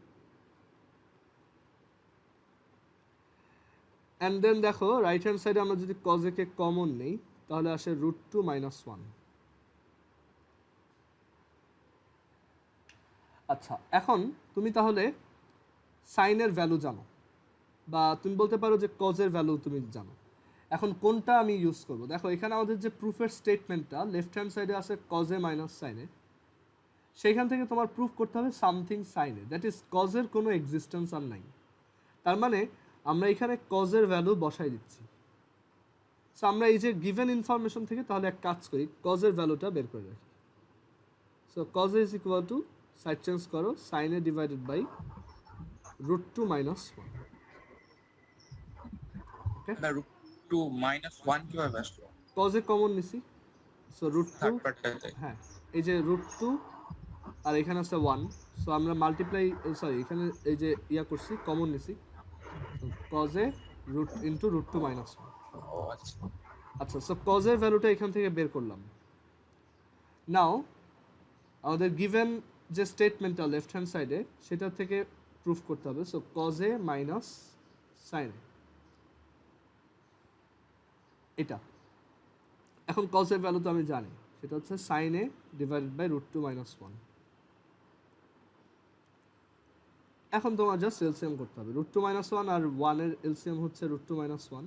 অ্যান্ড দেন দেখো রাইট হ্যান্ড সাইডে আমরা যদি cos a কে কমন নেই তাহলে আসে root 2 minus 1। আচ্ছা এখন তুমি তাহলে সাইনের ভ্যালু জানো, বা তুমি বলতে পারো যে কজের ভ্যালু তুমি জানো। এখন কোনটা আমি ইউজ করব? দেখো এখানে আমাদের যে প্রুফের স্টেটমেন্টটা লেফট হ্যান্ড সাইডে আছে কজে মাইনাস সাইনে, সেইখান থেকে তোমার প্রুফ করতে হবে সামথিং সাইনে, দ্যাট ইজ কজের কোনো এক্সিস্টেন্স আর নাই। তার মানে আমরা এখানে কজের ভ্যালু বসাই দিচ্ছি। সো আমরা এই যে গিভেন ইনফরমেশন থেকে তাহলে এক কাজ করি, কজের ভ্যালুটা বের করে রাখি। So cos is equal two, side change করো, সাইনে ডিভাইডেড বাই root 2 minus 1। ওকে, না রুট 2 মাইনাস 1 কিভাবে আসলো? কজে কমন নিছি, সো root 2, থার্ড পার্টটাতে হ্যাঁ এই যে root 2 আর এখানে আছে 1, সো আমরা মাল্টিপ্লাই সরি এখানে এই যে ইয়া করছি কমন নিছি, কজে রুট ইনটু root 2 minus 1। ও আচ্ছা, আচ্ছা সো কজের ভ্যালুটা এখান থেকে বের করলাম। নাও আমাদের গিভেন যে স্টেটমেন্টটা লেফট হ্যান্ড সাইডে সেটা থেকে প্রুফ করতে হবে। সো কজে মাইনাস সাইনে, এটা এখন কজের ভ্যালু তো আমি জানি, সেটা হচ্ছে সাইনে ডিভাইডেড বাই root 2 minus 1। এখন তোমার জাস্ট এলসিএম করতে হবে, root 2 minus 1 আর 1 এর এলসিএম হচ্ছে root 2 minus 1।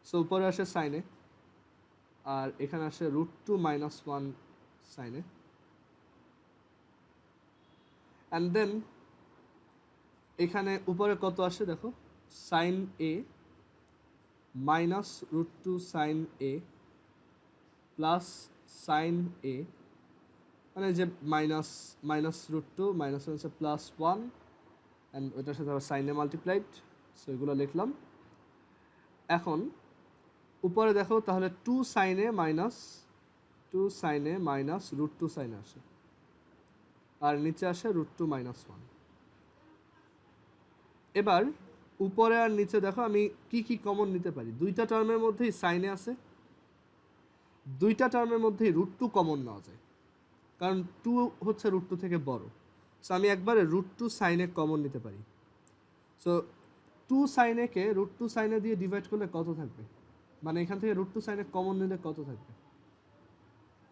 সো উপরে আসে সাইনে, আর এখানে আসে root 2 minus 1 সাইনে, অ্যান্ড দেন এখানে উপরে কত আসে দেখো, sign A minus root 2 sign A plus sine এ, মানে যে মাইনাস মাইনাস root 2 মাইনাস হচ্ছে প্লাস 1, অ্যান্ড ওইটার সাথে আবার সাইনে মাল্টিপ্লাইড, সো এগুলো লিখলাম। এখন উপরে দেখো তাহলে 2 সাইনে মাইনাস root 2 সাইনে আসে, আর নিচে আসে root 2 minus 1। এবার উপরে আর নিচে দেখো আমি কি কি কমন নিতে পারি, দুইটা টার্মের মধ্যেই সাইনে আছে, দুইটা টার্মের মধ্যেই root 2 কমন নেওয়া যায়, কারণ 2 হচ্ছে root 2 থেকে বড়। সো আমি একবারে root 2 সাইনে কমন নিতে পারি। সো 2 সাইনেকে root 2 সাইনে দিয়ে ডিভাইড করলে কত থাকবে, মানে এখান থেকে root 2 সাইনে কমন নিলে কত থাকবে,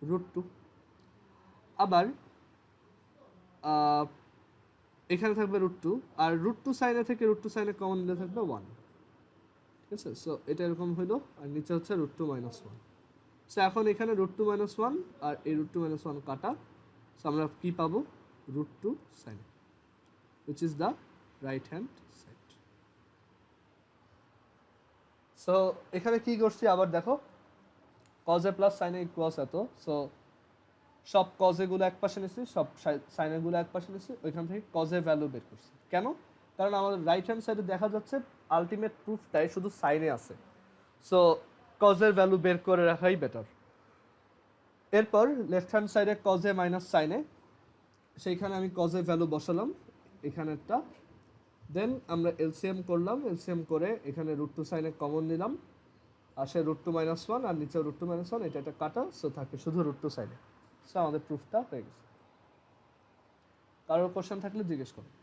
root 2। আবার এখানে থাকবে root 2, আর root 2 সাইনে থেকে root 2 সাইনে কমন নিলে থাকবে 1। ঠিক আছে, সো এটা এরকম হইলো, আর নিচে হচ্ছে root 2 minus 1। সো এখন এখানে root 2 minus 1 আর এই root 2 minus 1 কাটা, সো আমরা কি পাবো, root 2 সাইনে। which is the right hand side. So এখানে কি করছি আবার দেখো cos a plus sin a equals এত, সো সব cos a গুলো এক পাশে নিছি, সব sin a গুলো এক পাশে নিছি, ওইখান থেকে cos a ভ্যালু বের করছি। কেন? কারণ আমাদের রাইট হ্যান্ড সাইডে দেখা যাচ্ছে আলটিমেট প্রুফটাই শুধু sin a আছে, সো cos এর ভ্যালু বের করে রাখাই বেটার। এরপর লেফট হ্যান্ড সাইডে cos a minus sin a, সেইখানে আমি cos a ভ্যালু বসালাম এখানে একটা, দেন আমরা এলসিএম করলাম, এলসিএম করে এখানে √2 sin a কমন নিলাম, আসে √2 - 1 আর নিচে √2 - 1, এটা একটা কাটা, সো থাকে শুধু √2 sin a। সো আমাদের প্রুফটা হয়ে গেছে। কারোর কোশ্চেন থাকলে জিজ্ঞেস করুন।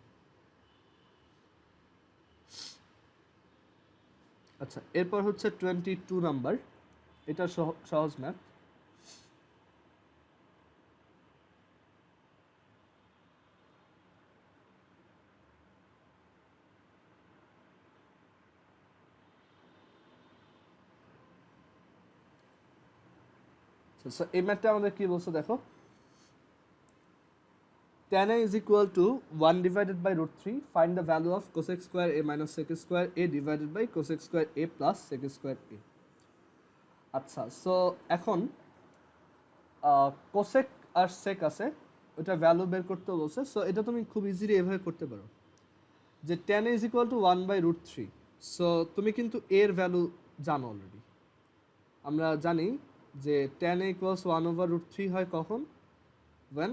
আচ্ছা, এরপর হচ্ছে 22 নাম্বার, এটা সহজ ম্যাথ। সো এই ম্যাথটা আমাদের কি বলছে দেখো, tan a is equal to 1 divided by √3, find the value of cosec square a minus sec square a divided by cosec square a plus sec square a। আচ্ছা, সো এখন কোসেক আর সেক আছে, ওটা ভ্যালু বের করতে বলছে, সো এটা তুমি খুব ইজিলি এভাবে করতে পারো যে tan a is equal to 1 by √3, so তুমি কিন্তু এর ভ্যালু জানো অলরেডি। আমরা জানি যে tan a equals 1 over √3 হয় কখন, when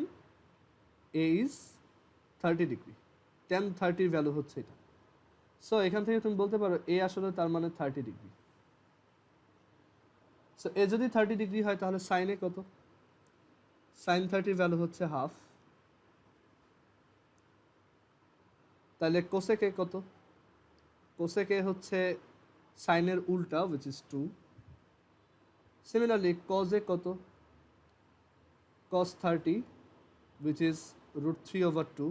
a is 30 degree, tan 30 value হচ্ছে এটা। সো এখান থেকে তুমি বলতে পারো a আসলে তার মানে 30 ডিগ্রি। সো a যদি 30 ডিগ্রি হয় তাহলে sin a কত, sin 30 ভ্যালু হচ্ছে হাফ, তাহলে cosec a কত, cosec a হচ্ছে sin এর উল্টা which is 2। Similarly cos a কত, cos 30 which is √3 over 2,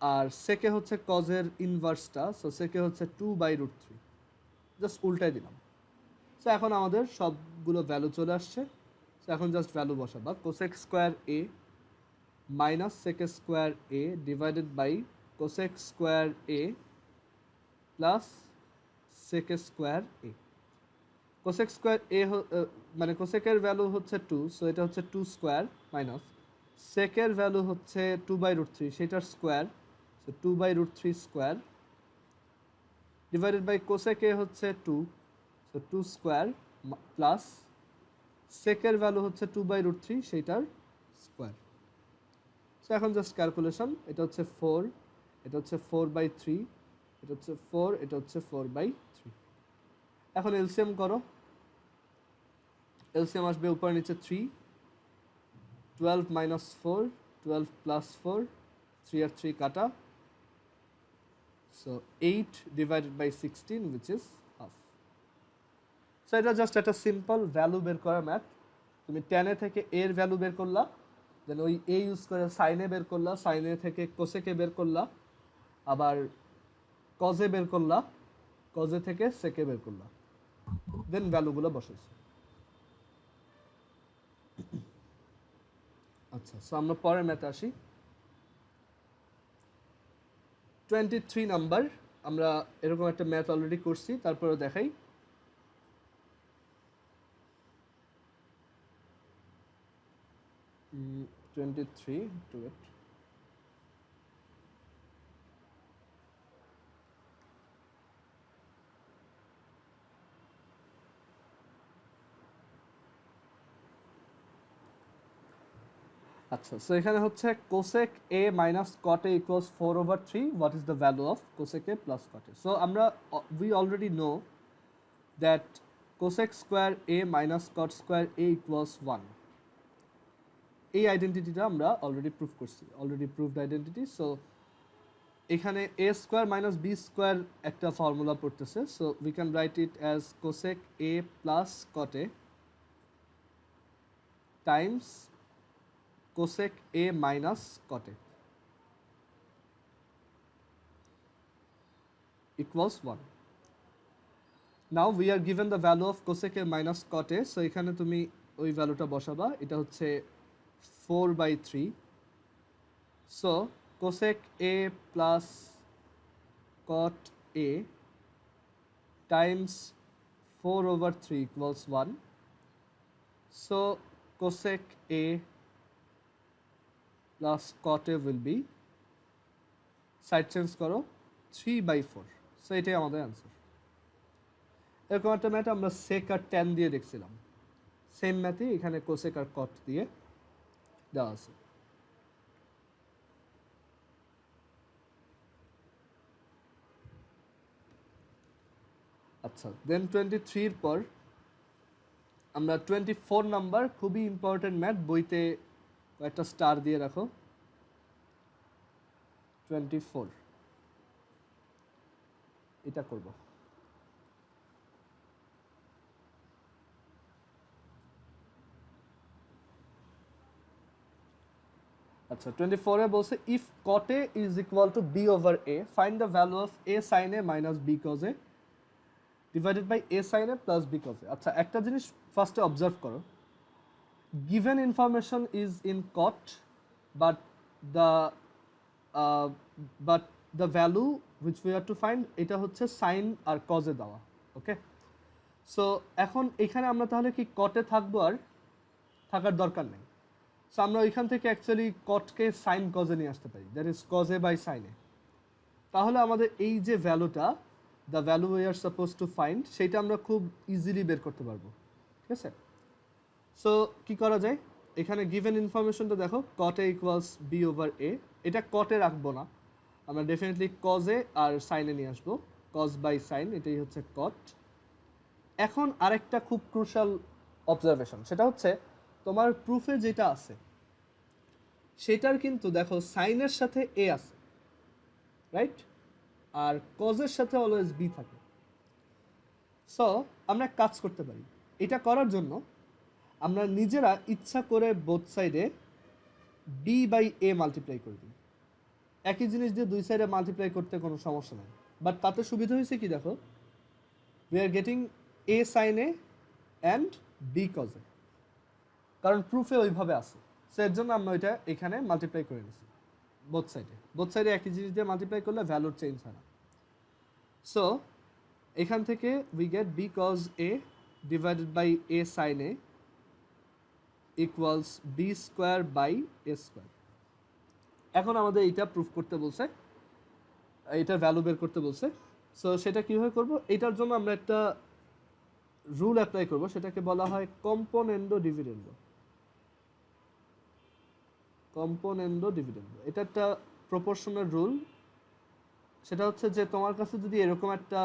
আর sec a হচ্ছে cos এর ইনভার্সটা, সো sec a হচ্ছে 2 by √3, জাস্ট উল্টাই দিলাম। সো এখন আমাদের সবগুলো ভ্যালু চলে আসছে, সো এখন জাস্ট ভ্যালু বসাবা, cosec square a minus sec square a divided by cosec square a plus sec square a। cosec square a মানে cosec এর ভ্যালু হচ্ছে 2, সো এটা হচ্ছে 2 স্কোয়ার মাইনাস sec এর ভ্যালু হচ্ছে 2 by √3, সেটার square, so 2 by √3 square divided by cosec a হচ্ছে 2, so 2 square plus sec এর ভ্যালু হচ্ছে 2 by √3, সেইটার স্কোয়ার। সো এখন জাস্ট ক্যালকুলেশন, এটা হচ্ছে 4, এটা হচ্ছে 4/3, এটা হচ্ছে 4, এটা হচ্ছে 4/3। এখন এলসিএম করো, এলসিএম আসবে উপর নিচে 3, 12 - 4, 12 + 4, 3 আর 3 কাটা, so 8 divided by 16 which is half. So এটা জাস্ট একটা সিম্পল ভ্যালু বের করা ম্যাথ। তুমি tan a থেকে a এর ভ্যালু বের করলা, দেন ওই a ইউজ করে sin a বের করলা, sin a থেকে cosec a বের করলা, আবার cos a বের করলা, cos a থেকে sec a বের করলা, দেন ভ্যালুগুলো বসাইছি। আচ্ছা, সো আমরা পরের ম্যাথে আসি। 23 নাম্বার, আমরা এরকম একটা ম্যাথ অলরেডি করছি, তারপরে দেখাই। Mm, 23 to it. আচ্ছা, সো এখানে হচ্ছে cosec a minus cot a equals 4/3, what is the value of cosec a plus cot a? So আমরা we already know that cosec square a minus cot square a equals 1, এই আইডেন্টিটিটা আমরা already proof করছি, already proved identity. So এখানে a square minus b square একটা formula পড়তেছে, so we can write it as cosec a plus cot a Times cosec a minus cot a equals 1. Now we are given the value of cosec a minus cot a, so এখানে তুমি ওই ভ্যালুটা বসাবা, এটা হচ্ছে 4/3, so cosec a plus cot a times 4/3 equals 1. So cosec a plus cot a will be, side change করো, 3/4. So এটাই আমাদের answer. এরকম একটা ম্যাথ আমরা সেক আর ট্যান দিয়ে দেখছিলাম, সেম ম্যাথই এখানে কোসেক আর কট দিয়ে দেওয়া আছে। আচ্ছা, দেন 23-র পর আমরা 24 নাম্বার, খুবই ইম্পর্টেন্ট ম্যাথ, বইতে কয়েকটা স্টার দিয়ে রাখো। 24 এটা করব। আচ্ছা, 24 এ বলছে if cot a is equal to b over a, find the value of a sin a minus b cos a divided by a sin a plus b cos a. আচ্ছা, একটা জিনিস ফার্স্টে অবজার্ভ করো, given information is in cot but the value which we have to find এটা হচ্ছে sin আর cos এ দেওয়া। ওকে, so এখন এখানে আমরা তাহলে কি cot এ থাকবো আর থাকার দরকার নেই। সো আমরা ওইখান থেকে অ্যাকচুয়ালি কটকে সাইন কজে নিয়ে আসতে পারি, দ্যাট ইজ কজে বাই সাইনে। তাহলে আমাদের এই যে ভ্যালুটা, the value we are suppose to find, সেইটা আমরা খুব ইজিলি বের করতে পারবো। ঠিক আছে, সো কি করা যায়, এখানে গিভেন ইনফরমেশনটা দেখো, কট এ ইকুয়ালস বি ওভার এ, এটা কটে রাখবো না, আমরা ডেফিনেটলি কজে আর সাইনে নিয়ে আসবো, কজ বাই সাইন, এটাই হচ্ছে কট। এখন আরেকটা খুব ক্রুশাল অবজারভেশন, সেটা হচ্ছে তোমার প্রুফে যেটা আছে সেটার কিন্তু দেখো সাইনের সাথে এ আছে, রাইট, আর কজের সাথে অলওয়েজ বি থাকে। সো আমরা কাজ করতে পারি, এটা করার জন্য আমরা নিজেরা ইচ্ছা করে বোথ সাইডে বি বাই এ মাল্টিপ্লাই করে দিই। একই জিনিস দিয়ে দুই সাইডে মাল্টিপ্লাই করতে কোনো সমস্যা নেই, বাট তাতে সুবিধা হয়েছে কি দেখো, we are getting A sin A and B cos A, কারণ প্রুফে ওইভাবে আছে। সো এর জন্য আমরা ওইটা এখানে মাল্টিপ্লাই করে নিছি বোথ সাইডে একই জিনিস দিয়ে মাল্টিপ্লাই করলে ভ্যালুর চেঞ্জ হয় না। সো এখান থেকে we get B cos A divided by A sin A equals B square by A square. এখন আমাদের এইটা প্রুফ করতে বলছে, এইটার ভ্যালু বের করতে বলছে। সো সেটা কীভাবে করব, এটার জন্য আমরা একটা রুল অ্যাপ্লাই করব, সেটাকে বলা হয় কম্পোনেন্ডো ডিভিডেন্ডো। এটা একটা প্রপোর্শনাল রুল। সেটা হচ্ছে যে তোমার কাছে যদি এরকম একটা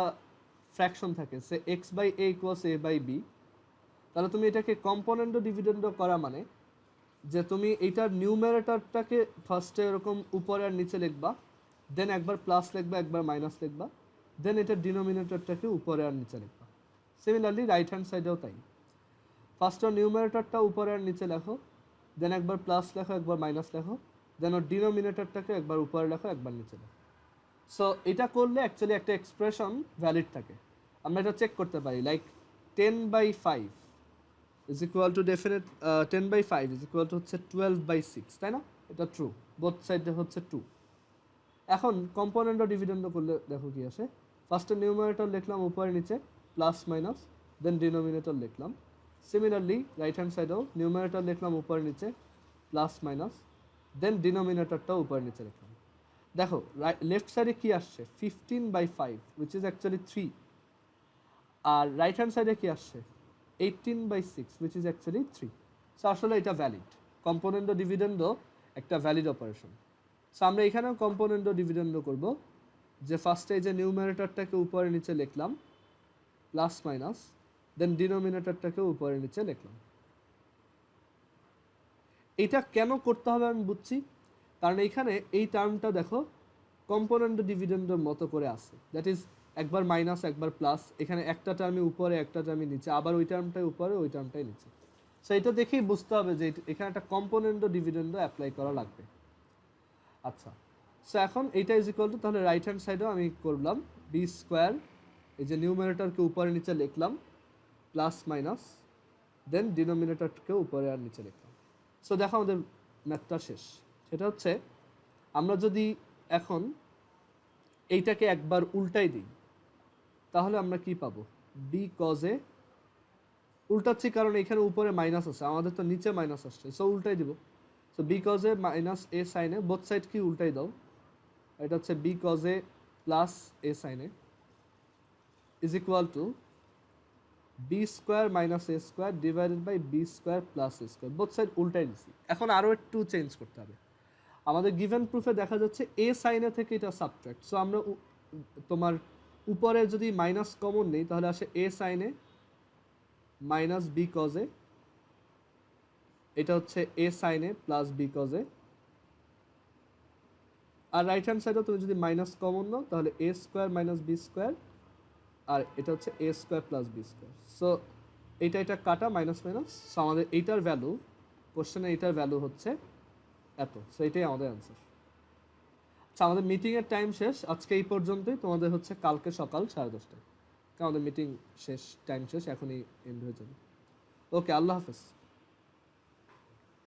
ফ্র্যাকশন থাকে, say X by A equals A by B, তাহলে তুমি এটাকে কম্পোনেন্ডো ডিভিডেন্ডো করা মানে যে তুমি এইটার নিউমারেটরটাকে ফার্স্টে এরকম উপরে আর নিচে লিখবা, দেন একবার প্লাস লিখবা, একবার মাইনাস লিখবা, দেন এটার ডিনোমিনেটরটাকে উপরে আর নিচে লিখবা। সিমিলারলি রাইট হ্যান্ড সাইডেও তাই, ফার্স্টে নিউমারেটরটা উপরে আর নিচে লেখো, দেন একবার প্লাস লেখো, একবার মাইনাস লেখো, দেন ওর ডিনোমিনেটরটাকে একবার উপরে লেখো, একবার নিচে লেখো। সো এটা করলে অ্যাকচুয়ালি একটা এক্সপ্রেশন ভ্যালিড থাকে। আমরা এটা চেক করতে পারি, like 10/5 is equal two definite 10/5 is equal two হচ্ছে 12/6, তাই না? এটা ট্রু, বোথ সাইডে হচ্ছে ট্রু। এখন কম্পোনেন্ট অফ ডিভিডেন্ড করলে দেখো কি আসে, ফার্স্টে নিউমারেটর লিখলাম উপরে নিচে প্লাস মাইনাস, দেন ডিনোমিনেটর লিখলাম। সিমিলারলি রাইট হ্যান্ড সাইডেও নিউমারেটর লিখলাম উপরে নিচে প্লাস মাইনাস, দেন ডিনোমিনেটরটাও উপরে নিচে লিখলাম। দেখো লেফট সাইডে কি আসছে, 15/5 উইচ ইজ অ্যাকচুয়ালি 3, আর রাইট হ্যান্ড সাইডে কি আসছে 18/6 উইচ ইজ অ্যাকচুয়ালি 3। সো আসলে এটা ভ্যালিড, কম্পোনেন্ট অফ ডিভিডেন্ডও একটা ভ্যালিড অপারেশন। সো আমরা এখানেও কম্পোনেন্ট অফ ডিভিডেন্ড করব, যে ফার্স্টে যে নিউমারেটরটাকে উপরে নিচে লিখলাম প্লাস মাইনাস, দেন ডিনোমিনেটরটাকে উপরে নিচে লিখলাম। এটা কেন করতে হবে আমি বুঝছি, কারণ এইখানে এই টার্মটা দেখো কম্পোনেন্ট ডিভিডেন্ডের মতো করে আছে, দ্যাট ইজ একবার মাইনাস একবার প্লাস, এখানে একটা টার্মে উপরে একটা টার্মে নিচে, আবার ওই টার্মটাই উপরে ওই টার্মটাই নিচে। সো এটা দেখেই বুঝতে হবে যে এখানে একটা কম্পোনেন্ট ডিভিডেন্ডও অ্যাপ্লাই করা লাগবে। আচ্ছা, সো এখন এইটা ইজ ইকুয়াল টু, তাহলে রাইট হ্যান্ড সাইডেও আমি করলাম বি স্কোয়ার, এই যে নিউমারেটরকে উপরে নিচে লিখলাম প্লাস মাইনাস, দেন ডিনোমিনেটরকে উপরে আর নিচে লিখলাম। সো দেখো আমাদের ম্যাথটা শেষ। সেটা হচ্ছে আমরা যদি এখন এইটাকে একবার উল্টাই দিই তাহলে আমরা কি পাবো বি কজ এ উল্টাচ্ছি কারণ এখানে উপরে মাইনাস আছে আমাদের তো নিচে মাইনাস আসছে সো উল্টাই দিব so b cos a minus a সাইনে বোথ সাইড কি উল্টাই দাও এটা হচ্ছে b cos A plus a সাইনে is equal to b square minus a square divided by b square plus a square both side উল্টাই দিছি এখন আরও একটু চেঞ্জ করতে হবে আমাদের গিভেন প্রুফে দেখা যাচ্ছে এ সাইনে থেকে এটা সাবট্রাক্ট সো আমরা তোমার উপরে যদি মাইনাস কমন নেই তাহলে আসে এ সাইনে মাইনাস বি কজে এটা হচ্ছে এ সাইনে প্লাস বি কজে আর রাইট হ্যান্ড সাইডে তুমি যদি মাইনাস কমন নাও তাহলে a square minus b square আর এটা হচ্ছে a square plus b square so এটা কাটা মাইনাস মাইনাস সো আমাদের এইটার ভ্যালু কোশ্চেনে এইটার ভ্যালু হচ্ছে এত সো এটাই আমাদের অ্যান্সার আচ্ছা আমাদের মিটিংয়ের টাইম শেষ আজকে এই পর্যন্তই তোমাদের হচ্ছে কালকে সকাল 10:30টায় আমাদের মিটিং শেষ টাইম শেষ এখনই এন্ড হয়ে যাবে ওকে আল্লাহ হাফেজ